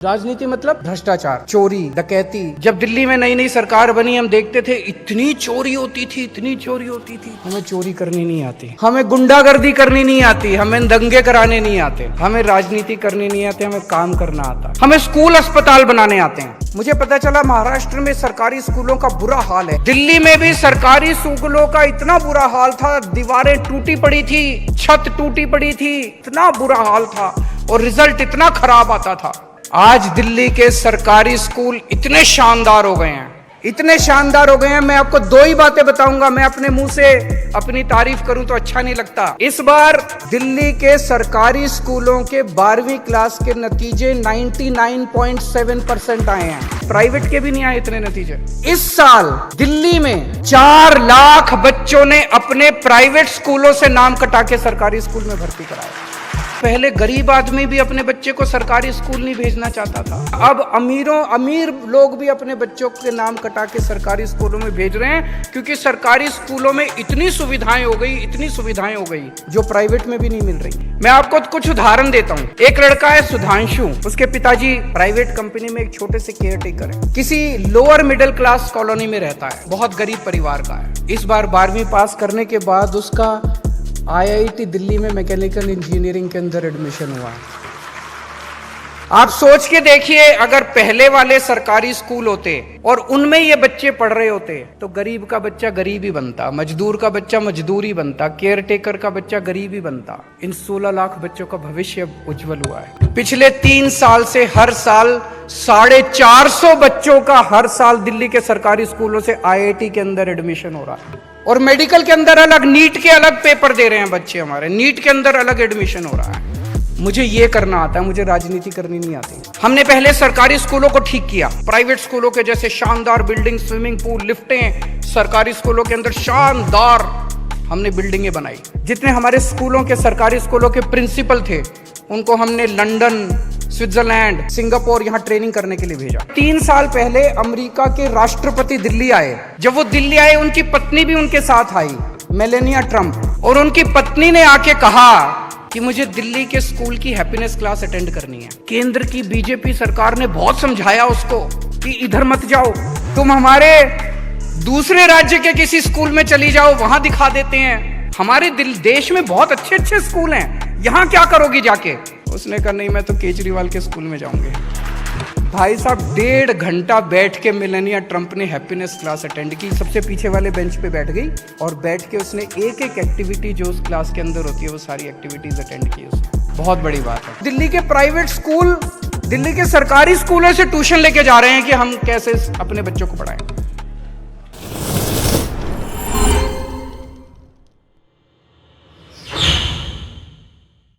राजनीति मतलब भ्रष्टाचार, चोरी, डकैती। जब दिल्ली में नई नई सरकार बनी हम देखते थे इतनी चोरी होती थी, इतनी चोरी होती थी। हमें चोरी करनी नहीं आती, हमें गुंडागर्दी करनी नहीं आती, हमें दंगे कराने नहीं आते, हमें राजनीति करनी नहीं आती, हमें काम करना आता, हमें स्कूल अस्पताल बनाने आते हैं। मुझे पता चला महाराष्ट्र में सरकारी स्कूलों का बुरा हाल है। दिल्ली में भी सरकारी स्कूलों का इतना बुरा हाल था, दीवारें टूटी पड़ी थी, छत टूटी पड़ी थी, इतना बुरा हाल था और रिजल्ट इतना खराब आता था। आज दिल्ली के सरकारी स्कूल इतने शानदार हो गए हैं, इतने शानदार हो गए हैं। मैं आपको दो ही बातें बताऊंगा, मैं अपने मुंह से अपनी तारीफ करूं तो अच्छा नहीं लगता। इस बार दिल्ली के सरकारी स्कूलों के 12वीं क्लास के नतीजे 99.7% आए हैं। प्राइवेट के भी नहीं आए इतने नतीजे। इस साल दिल्ली में 4 लाख बच्चों ने अपने प्राइवेट स्कूलों से नाम कटा के सरकारी स्कूल में भर्ती कराया। पहले गरीब आदमी भी अपने बच्चे को सरकारी स्कूल नहीं भेजना चाहता था, अब अमीर लोग भी अपने बच्चों के नाम कटा के सरकारी स्कूलों में भेज रहे हैं, क्योंकि सरकारी स्कूलों में इतनी सुविधाएं हो गई, इतनी सुविधाएं हो गई जो प्राइवेट में भी नहीं मिल रही। मैं आपको कुछ उदाहरण देता हूँ। एक लड़का है सुधांशु, उसके पिताजी प्राइवेट कंपनी में एक छोटे से केयर टेकर है, किसी लोअर मिडिल क्लास कॉलोनी में रहता है, बहुत गरीब परिवार का है। इस बार 12वीं पास करने के बाद उसका IIT दिल्ली में मैकेनिकल इंजीनियरिंग के अंदर एडमिशन हुआ। आप सोच के देखिए, अगर पहले वाले सरकारी स्कूल होते और उनमें ये बच्चे पढ़ रहे होते तो गरीब का बच्चा गरीब ही बनता, मजदूर का बच्चा मजदूर ही बनता, केयर टेकर का बच्चा गरीब ही बनता। इन 16 लाख बच्चों का भविष्य उज्जवल हुआ है। पिछले 3 साल से हर साल 450 बच्चों का हर साल दिल्ली के सरकारी स्कूलों से IIT के अंदर एडमिशन हो रहा है। और मेडिकल के अंदर अलग, नीट के अलग पेपर दे रहे हैं बच्चे हमारे, नीट के अंदर अलग एडमिशन हो रहा है। मुझे ये करना आता है, मुझे राजनीति करनी नहीं आती। हमने पहले सरकारी स्कूलों को ठीक किया, प्राइवेट स्कूलों के जैसे शानदार बिल्डिंग, स्विमिंग पूल, लिफ्टें, सरकारी स्कूलों के अंदर शानदार हमने बिल्डिंगें बनाई। जितने हमारे स्कूलों के सरकारी स्कूलों के प्रिंसिपल थे उनको हमने लंदन, स्विट्जरलैंड, सिंगापुर यहाँ ट्रेनिंग करने के लिए भेजा। 3 साल पहले अमेरिका के राष्ट्रपति दिल्ली आए। जब वो दिल्ली आए उनकी पत्नी भी उनके साथ आई, मेलेनिया ट्रंप, और उनकी पत्नी ने आके कहा कि मुझे दिल्ली के स्कूल की हैप्पीनेस क्लास अटेंड करनी है। केंद्र की बीजेपी सरकार ने बहुत समझाया उसको कि इधर मत जाओ, तुम हमारे दूसरे राज्य के किसी स्कूल में चली जाओ, वहां दिखा देते हैं, हमारे देश में बहुत अच्छे अच्छे स्कूल हैं, यहाँ क्या करोगी जाके। उसने कहा नहीं, मैं तो केजरीवाल के स्कूल में जाऊंगी। भाई साहब 1.5 घंटा बैठ के मेलेनिया ट्रंप ने हैप्पीनेस क्लास अटेंड की। सबसे पीछे वाले बेंच पे बैठ गई और बैठ के उसने एक एक एक्टिविटी जो उस क्लास के अंदर होती है वो सारी एक्टिविटीज अटेंड की उसने। बहुत बड़ी बात है। दिल्ली के प्राइवेट स्कूल दिल्ली के सरकारी स्कूलों से ट्यूशन लेके जा रहे हैं कि हम कैसे अपने बच्चों को पढ़ाएं।